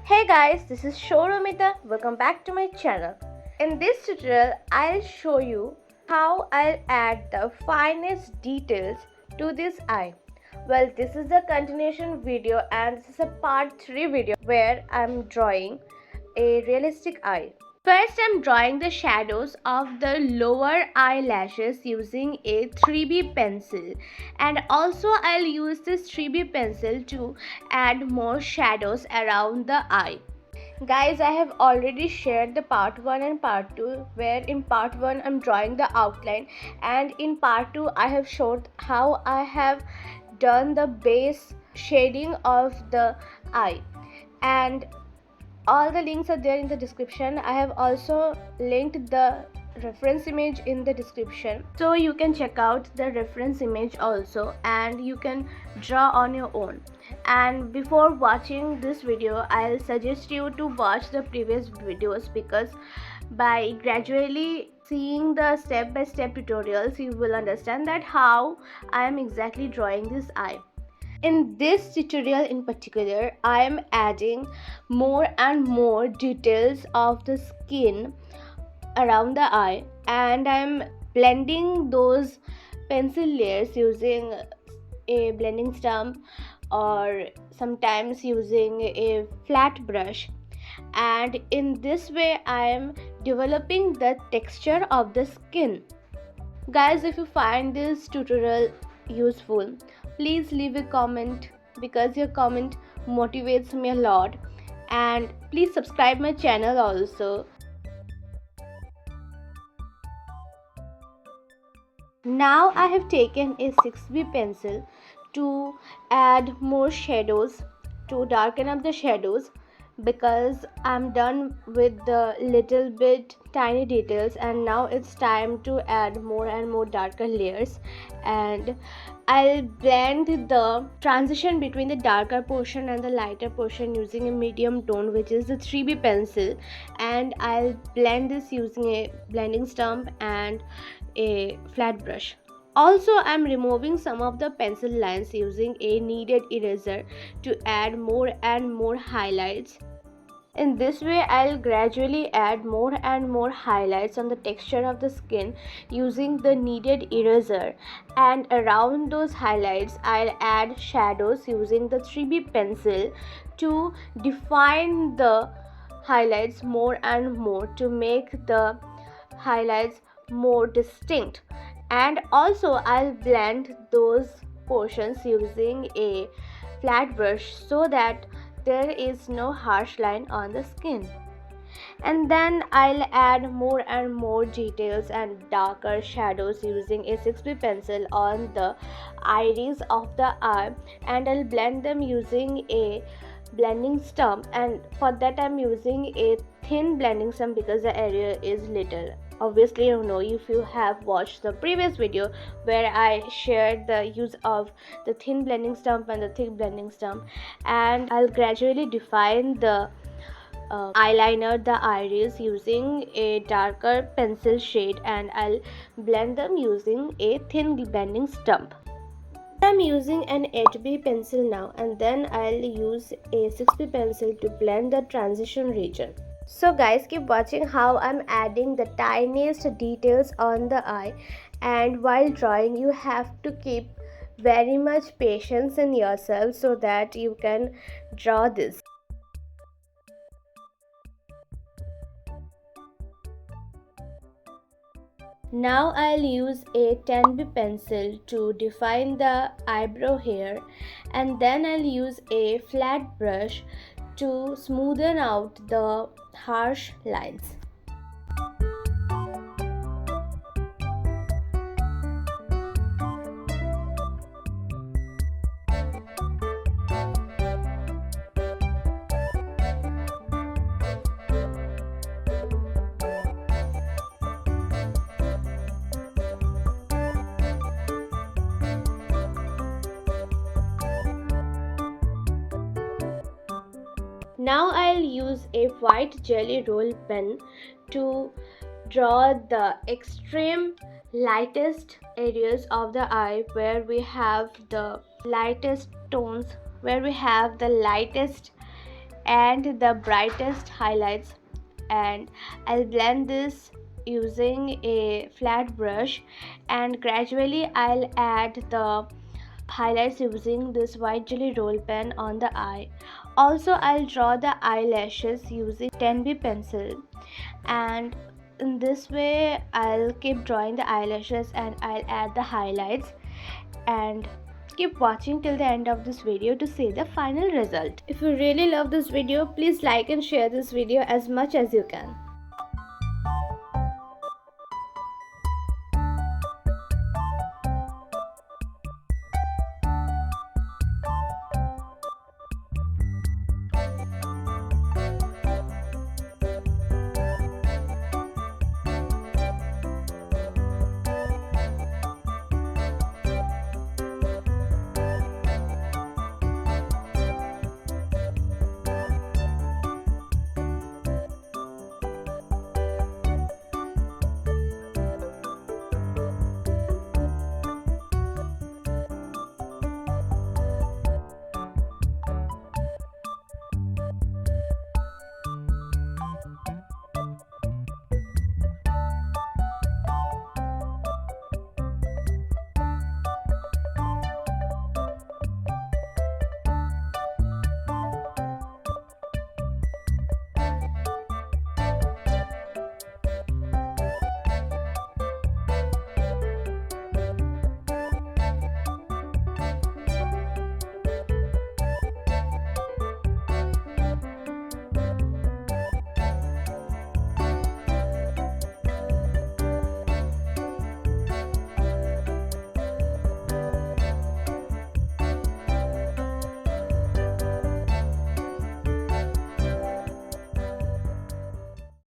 Hey guys, this is Souramita. Welcome back to my channel. In this tutorial, I'll show you how I'll add the finest details to this eye. Well, this is the continuation video and this is a part 3 video where I'm drawing a realistic eye. First, I'm drawing the shadows of the lower eyelashes using a 3B pencil, and also I'll use this 3B pencil to add more shadows around the eye. Guys, I have already shared the part 1 and part 2, where in part 1 I'm drawing the outline, and in part 2 I have showed how I have done the base shading of the eye, and all the links are there in the description. I have also linked the reference image in the description, so you can check out the reference image also and you can draw on your own. And before watching this video, I'll suggest you to watch the previous videos, because by gradually seeing the step-by-step tutorials you will understand that how I am exactly drawing this eye. In this tutorial in particular, I am adding more and more details of the skin around the eye, and I am blending those pencil layers using a blending stump or sometimes using a flat brush, and in this way I am developing the texture of the skin. Guys, if you find this tutorial useful, please leave a comment, because your comment motivates me a lot, and please subscribe my channel also. Now I have taken a 6B pencil to add more shadows, to darken up the shadows, because I'm done with the little bit tiny details and now it's time to add more and more darker layers. And I'll blend the transition between the darker portion and the lighter portion using a medium tone, which is the 3B pencil, and I'll blend this using a blending stump and a flat brush. Also, I'm removing some of the pencil lines using a kneaded eraser to add more and more highlights. In this way, I'll gradually add more and more highlights on the texture of the skin using the kneaded eraser, and around those highlights I'll add shadows using the 3B pencil to define the highlights more and more, to make the highlights more distinct. And also I'll blend those portions using a flat brush so that there is no harsh line on the skin. And then I'll add more and more details and darker shadows using a 6B pencil on the iris of the eye, and I'll blend them using a blending stump, and for that I'm using a thin blending stump because the area is little. Obviously, you know, if you have watched the previous video where I shared the use of the thin blending stump and the thick blending stump, and I'll gradually define the eyeliner, the iris, using a darker pencil shade, and I'll blend them using a thin blending stump. I'm using an 8B pencil now, and then I'll use a 6B pencil to blend the transition region. So guys, keep watching how I'm adding the tiniest details on the eye, and while drawing you have to keep very much patience in yourself so that you can draw this. Now I'll use a 10B pencil to define the eyebrow hair, and then I'll use a flat brush to smoothen out the harsh lines. Now I'll use a white jelly roll pen to draw the extreme lightest areas of the eye where we have the lightest tones, where we have the lightest and the brightest highlights, and I'll blend this using a flat brush, and gradually I'll add the highlights using this white jelly roll pen on the eye. Also, I'll draw the eyelashes using 10B pencil, and in this way I'll keep drawing the eyelashes and I'll add the highlights. And keep watching till the end of this video to see the final result. If you really love this video, please like and share this video as much as you can.